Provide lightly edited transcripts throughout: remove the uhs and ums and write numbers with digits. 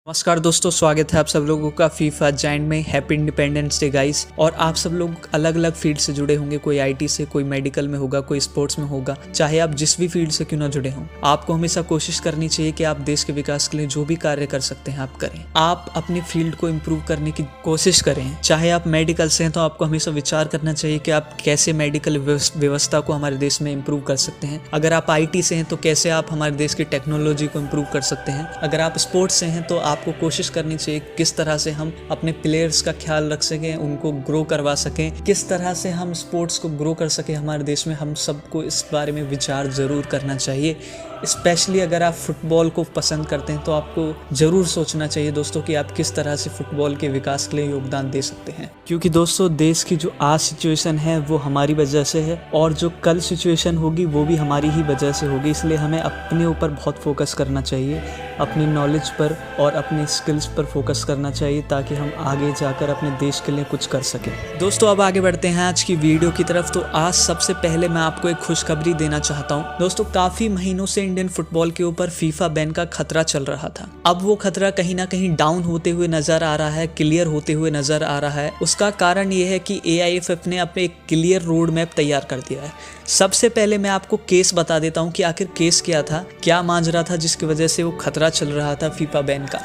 नमस्कार दोस्तों, स्वागत है आप सब लोगों का फीफा जायंट में। Happy independence day guys. और आप सब लोग अलग अलग फील्ड से जुड़े होंगे, कोई आईटी से, कोई मेडिकल में होगा, कोई स्पोर्ट्स में होगा। चाहे आप जिस भी फील्ड से क्यों ना जुड़े हों, आपको हमेशा कोशिश करनी चाहिए कि आप देश के विकास के लिए जो भी कार्य कर सकते हैं आप करें। आप अपनी फील्ड को इम्प्रूव करने की कोशिश करें। चाहे आप मेडिकल से हैं तो आपको हमेशा विचार करना चाहिए कि आप कैसे मेडिकल व्यवस्था को हमारे देश में इम्प्रूव कर सकते हैं। अगर आप आईटी से हैं तो कैसे आप हमारे देश की टेक्नोलॉजी को इम्प्रूव कर सकते हैं। अगर आप स्पोर्ट्स से हैं तो आपको कोशिश करनी चाहिए किस तरह से हम अपने प्लेयर्स का ख्याल रख सकें, उनको ग्रो करवा सकें, किस तरह से हम स्पोर्ट्स को ग्रो कर सकें हमारे देश में। हम सबको इस बारे में विचार ज़रूर करना चाहिए। स्पेशली अगर आप फुटबॉल को पसंद करते हैं तो आपको ज़रूर सोचना चाहिए दोस्तों कि आप किस तरह से फुटबॉल के विकास के लिए योगदान दे सकते हैं। क्योंकि दोस्तों, देश की जो आज सिचुएशन है वो हमारी वजह से है और जो कल सिचुएशन होगी वो भी हमारी ही वजह से होगी। इसलिए हमें अपने ऊपर बहुत फोकस करना चाहिए, अपनी नॉलेज पर और अपनी स्किल्स पर फोकस करना चाहिए ताकि हम आगे जाकर अपने देश के लिए कुछ कर सकें। दोस्तों, अब आगे बढ़ते हैं आज की वीडियो की तरफ। तो आज सबसे पहले मैं आपको एक खुशखबरी देना चाहता हूँ। दोस्तों, काफ़ी महीनों से इंडियन फुटबॉल के ऊपर फीफा बैन का खतरा चल रहा था। अब वो खतरा कहीं ना कहीं डाउन होते हुए नजर आ रहा है, क्लियर होते हुए नजर आ रहा है। उसका कारण ये है कि AIFF ने अपने एक क्लियर रोड मैप तैयार कर दिया है। सबसे पहले मैं आपको केस बता देता हूँ कि आखिर केस क्या था, क्या मांझरा था जिसकी वजह से वो खतरा चल रहा था फीफा बैन का।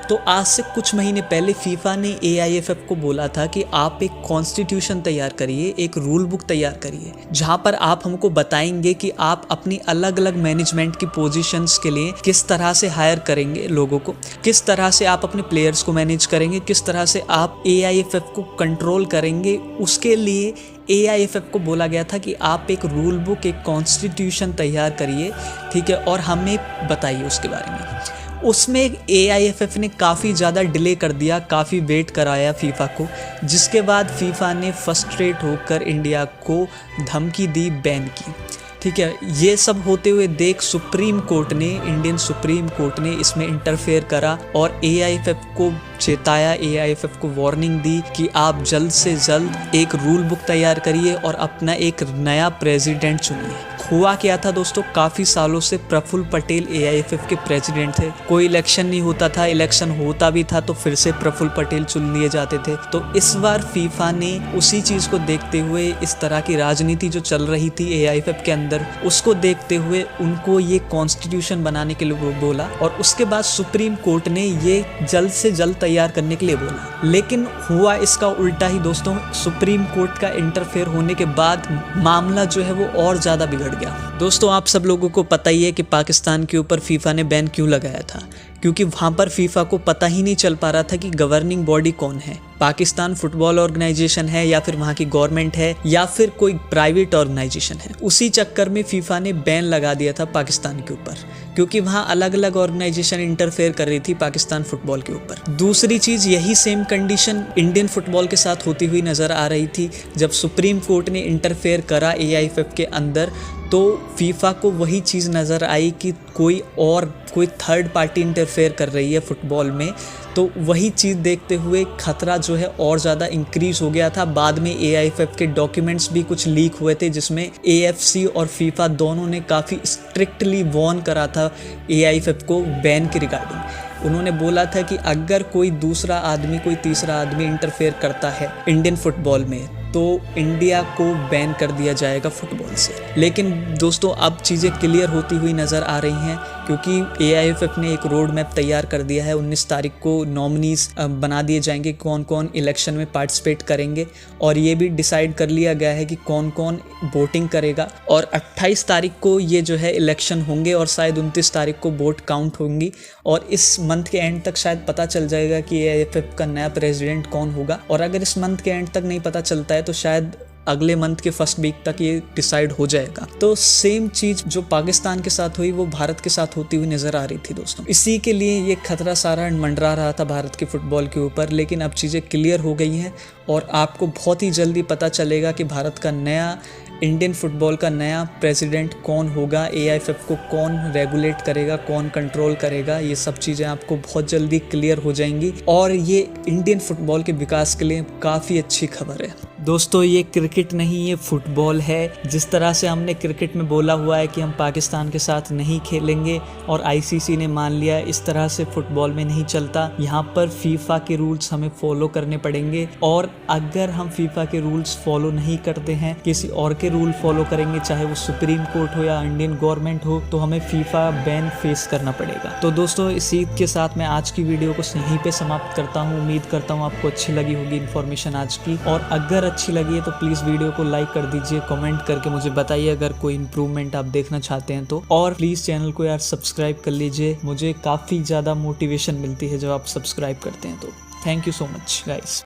तो आज से कुछ महीने पहले फीफा ने AIFF को बोला था कि आप एक कॉन्स्टिट्यूशन तैयार करिए, एक रूल बुक तैयार करिए, जहां पर आप हमको बताएंगे कि आप अपनी अलग अलग मैनेजमेंट की पोजीशंस के लिए किस तरह से हायर करेंगे लोगों को, किस तरह से आप अपने प्लेयर्स को मैनेज करेंगे, किस तरह से आप AIFF को कंट्रोल करेंगे। उसके लिए AIFF को बोला गया था कि आप एक रूल बुक, एक कॉन्स्टिट्यूशन तैयार करिए, ठीक है, और हमें बताइए उसके बारे में। उसमें AIFF ने काफ़ी ज़्यादा डिले कर दिया, काफ़ी वेट कराया फीफा को, जिसके बाद फीफा ने फ्रस्ट्रेट होकर इंडिया को धमकी दी बैन की। ठीक है, ये सब होते हुए देख सुप्रीम कोर्ट ने, इंडियन सुप्रीम कोर्ट ने इसमें इंटरफेयर करा और AIFF को चेताया, AIFF को वार्निंग दी कि आप जल्द से जल्द एक रूल बुक तैयार करिए और अपना एक नया प्रेसिडेंट चुनिए। हुआ क्या था दोस्तों, काफ़ी सालों से प्रफुल्ल पटेल AIFF के प्रेसिडेंट थे। कोई इलेक्शन नहीं होता था, इलेक्शन होता भी था तो फिर से प्रफुल्ल पटेल चुन लिए जाते थे। तो इस बार फीफा ने उसी चीज़ को देखते हुए, इस तरह की राजनीति जो चल रही थी AIFF के अंदर, उसको देखते हुए उनको ये कॉन्स्टिट्यूशन बनाने के लिए बोला और उसके बाद सुप्रीम कोर्ट ने ये जल्द से जल्द तैयार करने के लिए बोला। लेकिन हुआ इसका उल्टा ही दोस्तों। सुप्रीम कोर्ट का इंटरफेयर होने के बाद मामला जो है वो और ज़्यादा बिगड़ गया। दोस्तों, आप सब लोगों को पता ही है कि पाकिस्तान के ऊपर फीफा ने बैन क्यों लगाया था, क्योंकि वहाँ पर फीफा को पता ही नहीं चल पा रहा था कि गवर्निंग बॉडी कौन है, पाकिस्तान फुटबॉल ऑर्गेनाइजेशन है या फिर वहाँ की गवर्नमेंट है या फिर कोई प्राइवेट ऑर्गेनाइजेशन है। उसी चक्कर में फीफा ने बैन लगा दिया था पाकिस्तान के ऊपर, क्योंकि वहाँ अलग अलग ऑर्गेनाइजेशन इंटरफेयर कर रही थी पाकिस्तान फुटबॉल के ऊपर। दूसरी चीज़, यही सेम कंडीशन इंडियन फुटबॉल के साथ होती हुई नज़र आ रही थी। जब सुप्रीम कोर्ट ने इंटरफेयर करा AIFF के अंदर तो फीफा को वही चीज़ नज़र आई कि कोई थर्ड पार्टी इंटरफेयर कर रही है फुटबॉल में। तो वही चीज़ देखते हुए खतरा जो है और ज़्यादा इंक्रीज़ हो गया था। बाद में AIFF के डॉक्यूमेंट्स भी कुछ लीक हुए थे जिसमें AFC और फीफा दोनों ने काफ़ी स्ट्रिक्टली वार्न करा था AIFF को बैन के रिगार्डिंग। उन्होंने बोला था कि अगर कोई दूसरा आदमी, कोई तीसरा आदमी इंटरफेयर करता है इंडियन फुटबॉल में तो इंडिया को बैन कर दिया जाएगा फुटबॉल से। लेकिन दोस्तों, अब चीज़ें क्लियर होती हुई नज़र आ रही हैं क्योंकि AIFF ने एक रोड मैप तैयार कर दिया है। 19 तारीख को नॉमिनीज बना दिए जाएंगे, कौन कौन इलेक्शन में पार्टिसिपेट करेंगे, और ये भी डिसाइड कर लिया गया है कि कौन कौन वोटिंग करेगा। और 28 तारीख को ये जो है इलेक्शन होंगे और शायद 29 तारीख को वोट काउंट होंगी और इस मंथ के एंड तक शायद पता चल जाएगा कि AIFF का नया प्रेसिडेंट कौन होगा। और अगर इस मंथ के एंड तक नहीं पता चलता है तो शायद अगले मंथ के फर्स्ट वीक तक ये डिसाइड हो जाएगा। तो सेम चीज़ जो पाकिस्तान के साथ हुई वो भारत के साथ होती हुई नज़र आ रही थी दोस्तों। इसी के लिए ये खतरा सारा मंडरा रहा था भारत के फुटबॉल के ऊपर। लेकिन अब चीज़ें क्लियर हो गई हैं और आपको बहुत ही जल्दी पता चलेगा कि भारत का नया, इंडियन फुटबॉल का नया प्रेसिडेंट कौन होगा, AIFF को कौन रेगुलेट करेगा, कौन कंट्रोल करेगा। ये सब चीज़ें आपको बहुत जल्दी क्लियर हो जाएंगी और ये इंडियन फुटबॉल के विकास के लिए काफ़ी अच्छी खबर है। दोस्तों ये क्रिकेट नहीं, ये फुटबॉल है। जिस तरह से हमने क्रिकेट में बोला हुआ है कि हम पाकिस्तान के साथ नहीं खेलेंगे और आईसीसी ने मान लिया, इस तरह से फुटबॉल में नहीं चलता। यहाँ पर फीफा के रूल्स हमें फॉलो करने पड़ेंगे और अगर हम फीफा के रूल्स फॉलो नहीं करते हैं, किसी और के रूल फॉलो करेंगे, चाहे वो सुप्रीम कोर्ट हो या इंडियन गवर्नमेंट हो, तो हमें फीफा बैन फेस करना पड़ेगा। तो दोस्तों इसी के साथ मैं आज की वीडियो को यहीं पे समाप्त करता हूँ। उम्मीद करता हूँ आपको अच्छी लगी होगी इन्फॉर्मेशन आज की, और अगर अच्छी लगी है तो प्लीज़ वीडियो को लाइक कर दीजिए, कमेंट करके मुझे बताइए अगर कोई इंप्रूवमेंट आप देखना चाहते हैं तो, और प्लीज़ चैनल को यार सब्सक्राइब कर लीजिए। मुझे काफ़ी ज़्यादा मोटिवेशन मिलती है जब आप सब्सक्राइब करते हैं तो। Thank you so much guys.